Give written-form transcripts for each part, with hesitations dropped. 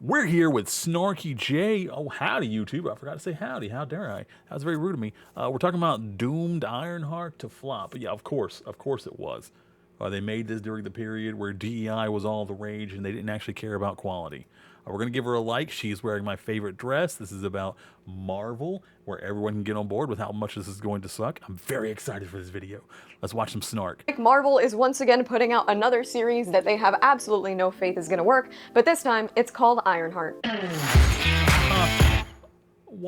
We're here with Snarky J. Oh, howdy, YouTube. I forgot to say howdy. How dare I? That was very rude of me. We're talking about doomed Ironheart to flop. But yeah, of course it was. They made this during the period where DEI was all the rage and they didn't actually care about quality. We're going to give her a like. She's wearing my favorite dress. This is about Marvel, where everyone can get on board with how much this is going to suck. I'm very excited for this video. Let's watch some snark. Marvel is once again putting out another series that they have absolutely no faith is going to work, but this time it's called Ironheart.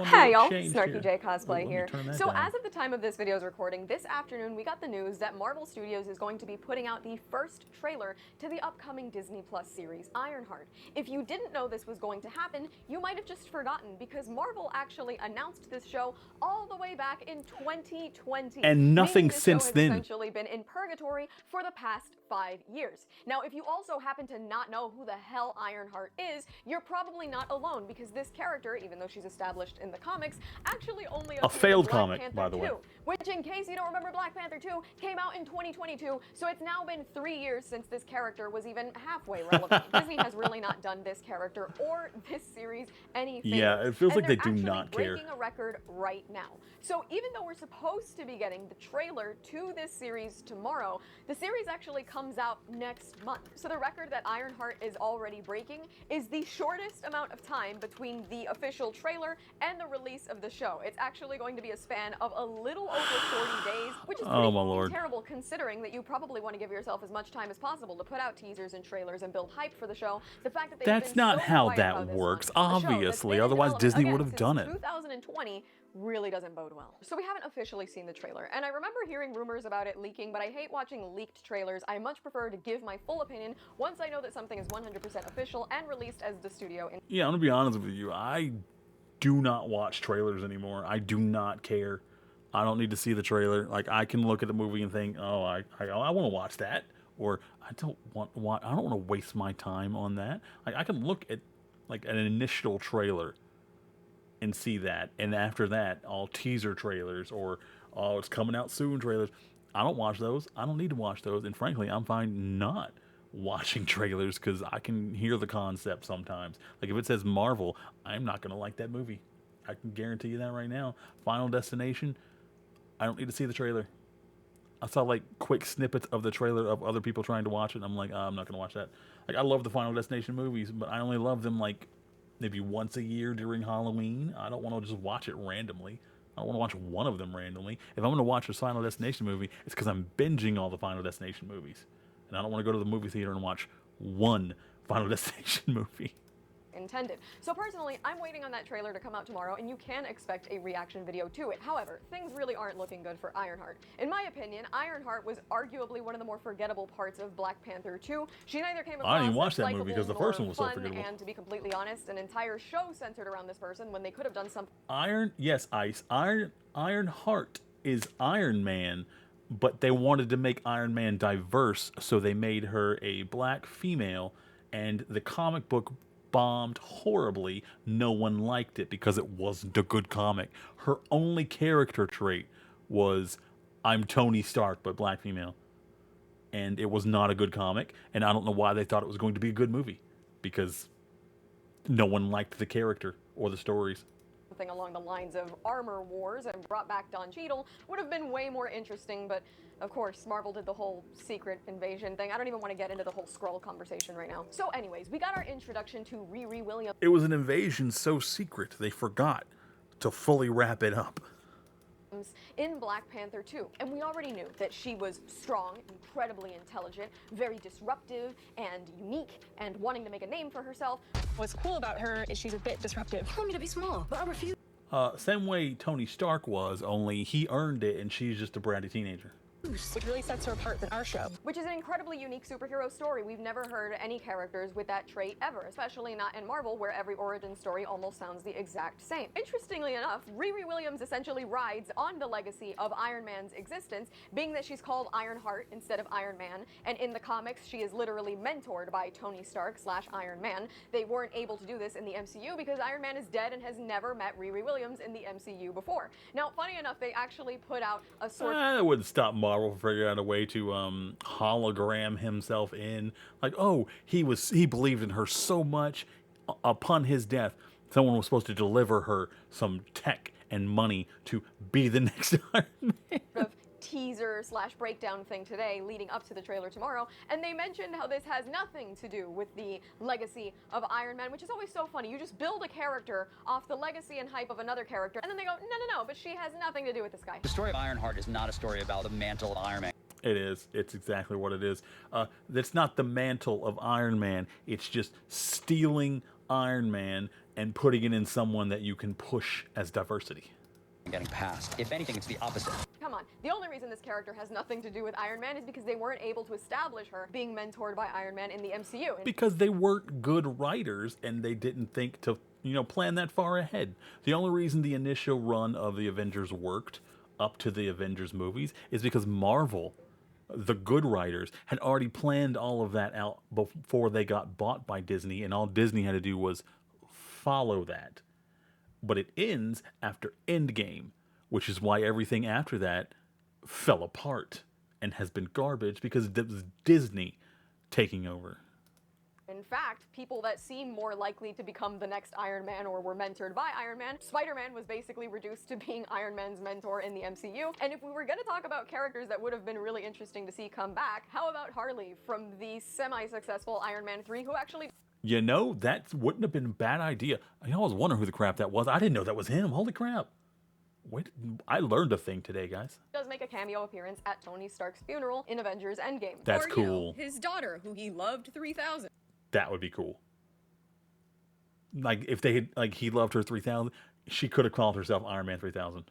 Hey y'all, Snarky J Cosplay here. So as of the time of this video's recording, this afternoon we got the news that Marvel Studios is going to be putting out the first trailer to the upcoming Disney Plus series, Ironheart. If you didn't know this was going to happen, you might have just forgotten, because Marvel actually announced this show all the way back in 2020. And nothing since then. It's essentially been in purgatory for the past 5 years. Now, if you also happen to not know who the hell Ironheart is, you're probably not alone, because this character, even though she's established in the comics, actually only a failed Black comic, Panther by the 2, way. which, in case you don't remember, Black Panther 2 came out in 2022, so it's now been 3 years since this character was even halfway relevant. Disney has really not done this character or this series any favors. Yeah, it feels like they do not not care. Breaking a record right now. So even though we're supposed to be getting the trailer to this series tomorrow, the series actually comes out next month. So the record that Ironheart is already breaking is the shortest amount of time between the official trailer and the release of the show. It's actually going to be a span of a little over 40 days, which is pretty terrible, considering that you probably want to give yourself as much time as possible to put out teasers and trailers and build hype for the show. The fact that that's not how that works, obviously. Otherwise, Disney would have done it. 2020 really doesn't bode well. So we haven't officially seen the trailer, and I remember hearing rumors about it leaking, but I hate watching leaked trailers. I much prefer to give my full opinion once I know that something is 100% official and released as the studio. Yeah, I'm gonna be honest with you. I do not watch trailers anymore. I do not care. I don't need to see the trailer. Like, I can look at the movie and think, oh, I want to watch that, or I don't want to waste my time on that. Like, I can look at like an initial trailer and see that, and after that, all teaser trailers or oh, it's coming out soon trailers. I don't watch those. I don't need to watch those, and frankly, I'm fine not watching trailers because I can hear the concept sometimes. Like, if it says Marvel, I'm not gonna like that movie. I can guarantee you that right now. Final Destination, I don't need to see the trailer. I saw like quick snippets of the trailer of other people trying to watch it, and I'm like, oh, I'm not gonna watch that. Like, I love the Final Destination movies, but I only love them like maybe once a year during Halloween. I don't want to just watch it randomly. I don't want to watch one of them randomly. If I'm going to watch a Final Destination movie, it's because I'm binging all the Final Destination movies. And I don't want to go to the movie theater and watch one Final Destination movie. Intended. So personally, I'm waiting on that trailer to come out tomorrow, and you can expect a reaction video to it. However, things really aren't looking good for Ironheart. In my opinion, Ironheart was arguably one of the more forgettable parts of Black Panther 2. She neither came across I didn't watch as that movie because the first one was so fun, forgettable. and to be completely honest, an entire show centered around this person when they could have done something. Ironheart is Iron Man, but they wanted to make Iron Man diverse, so they made her a black female, and the comic book bombed horribly. No one liked it because it wasn't a good comic. Her only character trait was, I'm Tony Stark, but black female. And it was not a good comic, and I don't know why they thought it was going to be a good movie, because no one liked the character or the stories. Something along the lines of Armor Wars and brought back Don Cheadle would have been way more interesting, but of course, Marvel did the whole secret invasion thing. I don't even want to get into the whole Skrull conversation right now. So anyways, we got our introduction to Riri Williams. It was an invasion so secret, they forgot to fully wrap it up. In Black Panther 2, and we already knew that she was strong, incredibly intelligent, very disruptive and unique, and wanting to make a name for herself. What's cool about her is she's a bit disruptive. You want me to be small, but I refuse. Same way Tony Stark was, only he earned it and she's just a bratty teenager. Which really sets her apart than our show. Which is an incredibly unique superhero story. We've never heard any characters with that trait ever, especially not in Marvel, where every origin story almost sounds the exact same. Interestingly enough, Riri Williams essentially rides on the legacy of Iron Man's existence, being that she's called Ironheart instead of Iron Man, and in the comics, she is literally mentored by Tony Stark / Iron Man. They weren't able to do this in the MCU because Iron Man is dead and has never met Riri Williams in the MCU before. Now, funny enough, they actually put out a sort of... That wouldn't stop Marvel from figuring out a way to hologram himself in. Like, oh, he believed in her so much, upon his death, someone was supposed to deliver her some tech and money to be the next Iron Man. of teaser slash breakdown thing today leading up to the trailer tomorrow, and they mentioned how this has nothing to do with the legacy of Iron Man, which is always so funny. You just build a character off the legacy and hype of another character, and then they go, no, but she has nothing to do with this guy. The story of Ironheart is not a story about the mantle of Iron Man. It is. It's exactly what it is. It's not the mantle of Iron Man. It's just stealing Iron Man and putting it in someone that you can push as diversity. Getting past. If anything, it's the opposite. Come on. The only reason this character has nothing to do with Iron Man is because they weren't able to establish her being mentored by Iron Man in the MCU. Because they weren't good writers and they didn't think to, plan that far ahead. The only reason the initial run of the Avengers worked up to the Avengers movies is because Marvel, the good writers, had already planned all of that out before they got bought by Disney, and all Disney had to do was follow that. But it ends after Endgame, which is why everything after that fell apart and has been garbage because it was Disney taking over. In fact, people that seem more likely to become the next Iron Man or were mentored by Iron Man, Spider-Man was basically reduced to being Iron Man's mentor in the MCU. And if we were going to talk about characters that would have been really interesting to see come back, how about Harley from the semi-successful Iron Man 3, who actually... That wouldn't have been a bad idea. I was wondering who the crap that was. I didn't know that was him. Holy crap. Wait, I learned a thing today, guys. Does make a cameo appearance at Tony Stark's funeral in Avengers Endgame. That's or, cool. His daughter, who he loved 3,000. That would be cool. Like, if they had, he loved her 3,000, she could have called herself Iron Man 3000.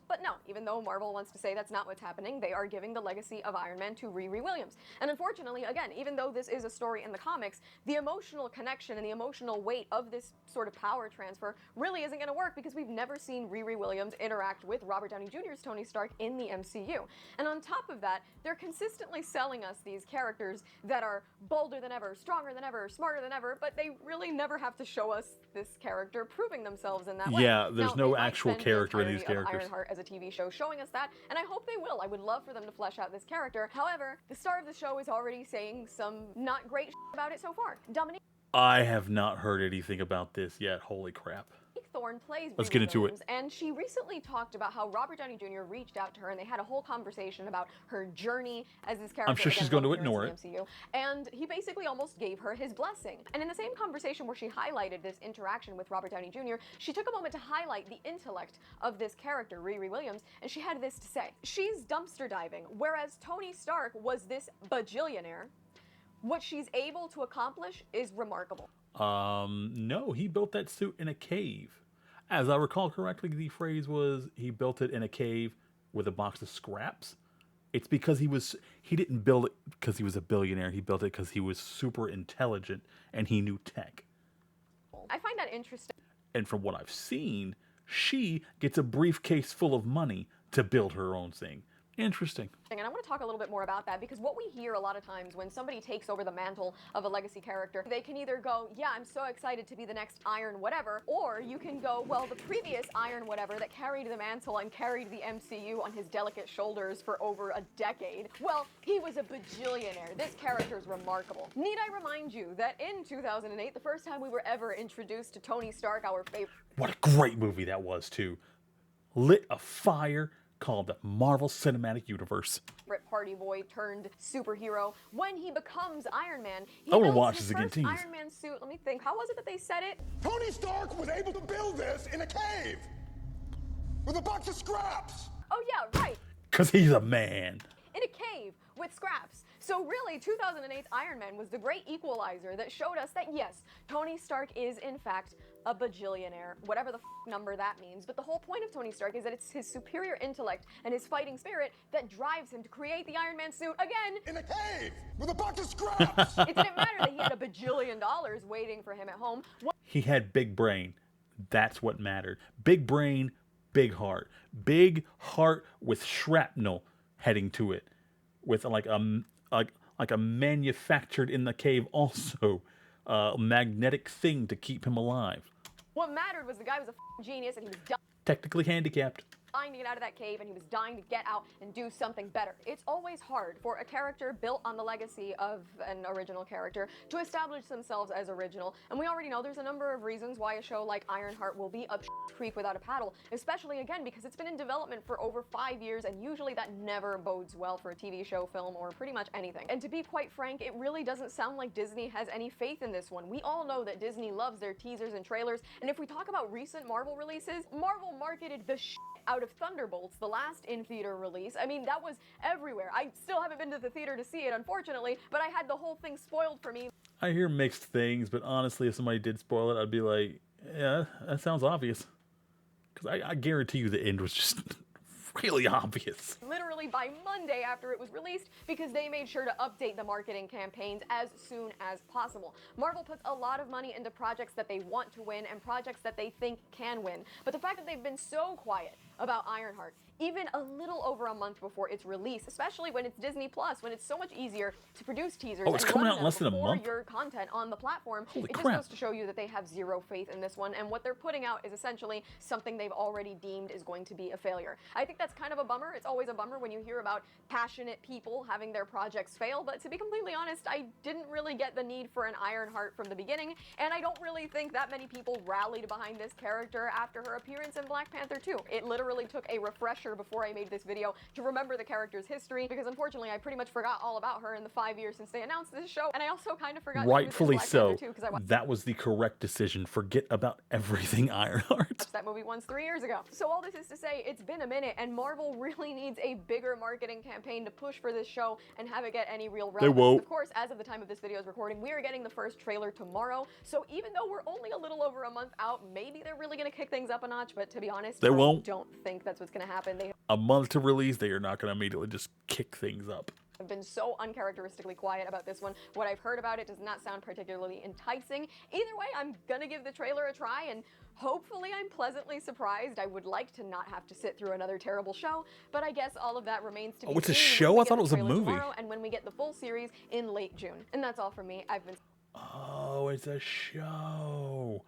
But no, even though Marvel wants to say that's not what's happening, they are giving the legacy of Iron Man to Riri Williams. And unfortunately, again, even though this is a story in the comics, the emotional connection and the emotional weight of this sort of power transfer really isn't going to work because we've never seen Riri Williams interact with Robert Downey Jr.'s Tony Stark in the MCU. And on top of that, they're consistently selling us these characters that are bolder than ever, stronger than ever, smarter than ever, but they really never have to show us this character proving themselves in that way. Yeah, there's Now, no they might actual spend the character in these entirety of characters. Ironheart as a TV show showing us that, and I hope they will. I would love for them to flesh out this character. However, the star of the show is already saying some not great about it so far. Dominique I have not heard anything about this yet. Holy crap. Thorne plays Let's Riri get into it. Williams, and she recently talked about how Robert Downey Jr. reached out to her and they had a whole conversation about her journey as this character. I'm sure she's going to ignore it. MCU, and he basically almost gave her his blessing. And in the same conversation where she highlighted this interaction with Robert Downey Jr., she took a moment to highlight the intellect of this character, Riri Williams, and she had this to say. She's dumpster diving, whereas Tony Stark was this bajillionaire. What she's able to accomplish is remarkable. No, he built that suit in a cave. As I recall correctly, the phrase was he built it in a cave with a box of scraps. It's because he didn't build it because he was a billionaire. He built it because he was super intelligent and he knew tech. I find that interesting. And from what I've seen, she gets a briefcase full of money to build her own thing. Interesting. And I want to talk a little bit more about that because what we hear a lot of times when somebody takes over the mantle of a legacy character, they can either go, yeah, I'm so excited to be the next Iron whatever, or you can go, well, the previous Iron whatever that carried the mantle and carried the MCU on his delicate shoulders for over a decade, well, he was a bajillionaire. This character is remarkable. Need I remind you that in 2008, the first time we were ever introduced to Tony Stark, our favorite... What a great movie that was, too. Lit a fire called the Marvel Cinematic Universe. Party boy turned superhero. When he becomes Iron Man, he I wanna builds watch his this again, first tease. Iron Man suit. Let me think. How was it that they said it? Tony Stark was able to build this in a cave with a box of scraps. Oh yeah, right. Because he's a man. In a cave with scraps. So really, 2008's Iron Man was the great equalizer that showed us that yes, Tony Stark is in fact a bajillionaire, whatever the number that means. But the whole point of Tony Stark is that it's his superior intellect and his fighting spirit that drives him to create the Iron Man suit again. In a cave with a box of scraps. It didn't matter that he had $1 bajillion waiting for him at home. He had big brain. That's what mattered. Big brain, big heart. Big heart with shrapnel heading to it. With like a manufactured in the cave also magnetic thing to keep him alive. What mattered was the guy was a genius and he was dumb. Technically handicapped. dying to get out of that cave and he was dying to get out and do something better. It's always hard for a character built on the legacy of an original character to establish themselves as original, and we already know there's a number of reasons why a show like Ironheart will be up creek without a paddle, especially again because it's been in development for over 5 years, and usually that never bodes well for a TV show, film, or pretty much anything. And to be quite frank, it really doesn't sound like Disney has any faith in this one. We all know that Disney loves their teasers and trailers, and if we talk about recent Marvel releases, Marvel marketed the out of Thunderbolts, the last in-theater release. I mean, that was everywhere. I still haven't been to the theater to see it, unfortunately, but I had the whole thing spoiled for me. I hear mixed things, but honestly, if somebody did spoil it, I'd be like, yeah, that sounds obvious. Because I guarantee you the end was just really obvious. Literally by Monday after it was released, because they made sure to update the marketing campaigns as soon as possible. Marvel puts a lot of money into projects that they want to win and projects that they think can win. But the fact that they've been so quiet about Ironheart, even a little over a month before its release, especially when it's Disney Plus, when it's so much easier to produce teasers it's and coming run out in them less than a before month? your content on the platform, Holy it crap. just goes to show you that they have zero faith in this one, and what they're putting out is essentially something they've already deemed is going to be a failure. I think that's kind of a bummer. It's always a bummer when you hear about passionate people having their projects fail, but to be completely honest, I didn't really get the need for an Ironheart from the beginning, and I don't really think that many people rallied behind this character after her appearance in Black Panther 2. It literally took a refresher before I made this video to remember the character's history, because unfortunately I pretty much forgot all about her in the 5 years since they announced this show, and I also kind of forgot Rightfully she was in so. Black Panther 2 because I watched That was the correct decision. Forget about everything Ironheart. that movie once 3 years ago. So all this is to say, it's been a minute, and Marvel really needs a bigger marketing campaign to push for this show and have it get any real relevance. won't. Of course, as of the time of this video's recording, we are getting the first trailer tomorrow, so even though we're only a little over a month out, maybe they're really going to kick things up a notch, but to be honest, They I won't. don't think that's what's going to happen. They A month to release, they are not going to immediately just kick things up. have been so uncharacteristically quiet about this one. What I've heard about it does not sound particularly enticing. Either way, I'm gonna give the trailer a try, and hopefully I'm pleasantly surprised. I would like to not have to sit through another terrible show, but I guess all of that remains to be Oh, it's a seen when show? we I get thought the it was a trailer movie. tomorrow and when we get the full series in late June. And that's all from me. I've been Oh, it's a show.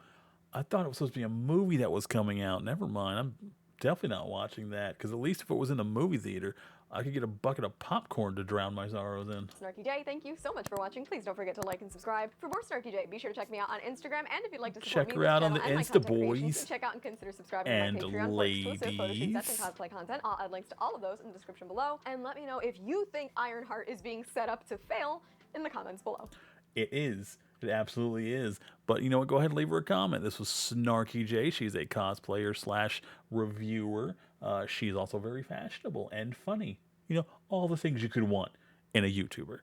I thought it was supposed to be a movie that was coming out. Never mind. I'm definitely not watching that, because at least if it was in a movie theater, I could get a bucket of popcorn to drown my sorrows in. Snarky J. Thank you so much for watching. Please don't forget to like and subscribe. For more Snarky J, be sure to check me out on Instagram, and if you'd like to support Check me, her out this on the channel, and my Insta content creations, boys. do check out and consider subscribing And to my Patreon for exclusive photo shoots, sets, ladies. and cosplay content. I'll add links to all of those in the description below, and let me know if you think Ironheart is being set up to fail in the comments below. It is. It absolutely is. But you know what? Go ahead and leave her a comment. This was Snarky J. She's a cosplayer slash reviewer. She's also very fashionable and funny. You know, all the things you could want in a YouTuber.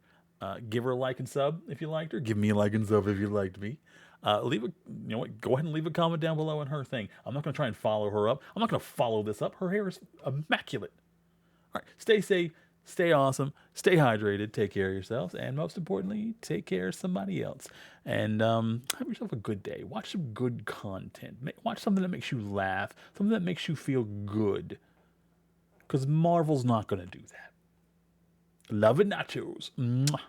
Give her a like and sub if you liked her. Give me a like and sub if you liked me. Leave a, you know what? Go ahead and leave a comment down below on her thing. I'm not going to try and follow her up. I'm not going to follow this up. Her hair is immaculate. All right, stay safe, stay awesome, stay hydrated, take care of yourselves, and most importantly, take care of somebody else. And have yourself a good day. Watch some good content. Watch something that makes you laugh, something that makes you feel good. Because Marvel's not going to do that. Love and nachos. Mwah.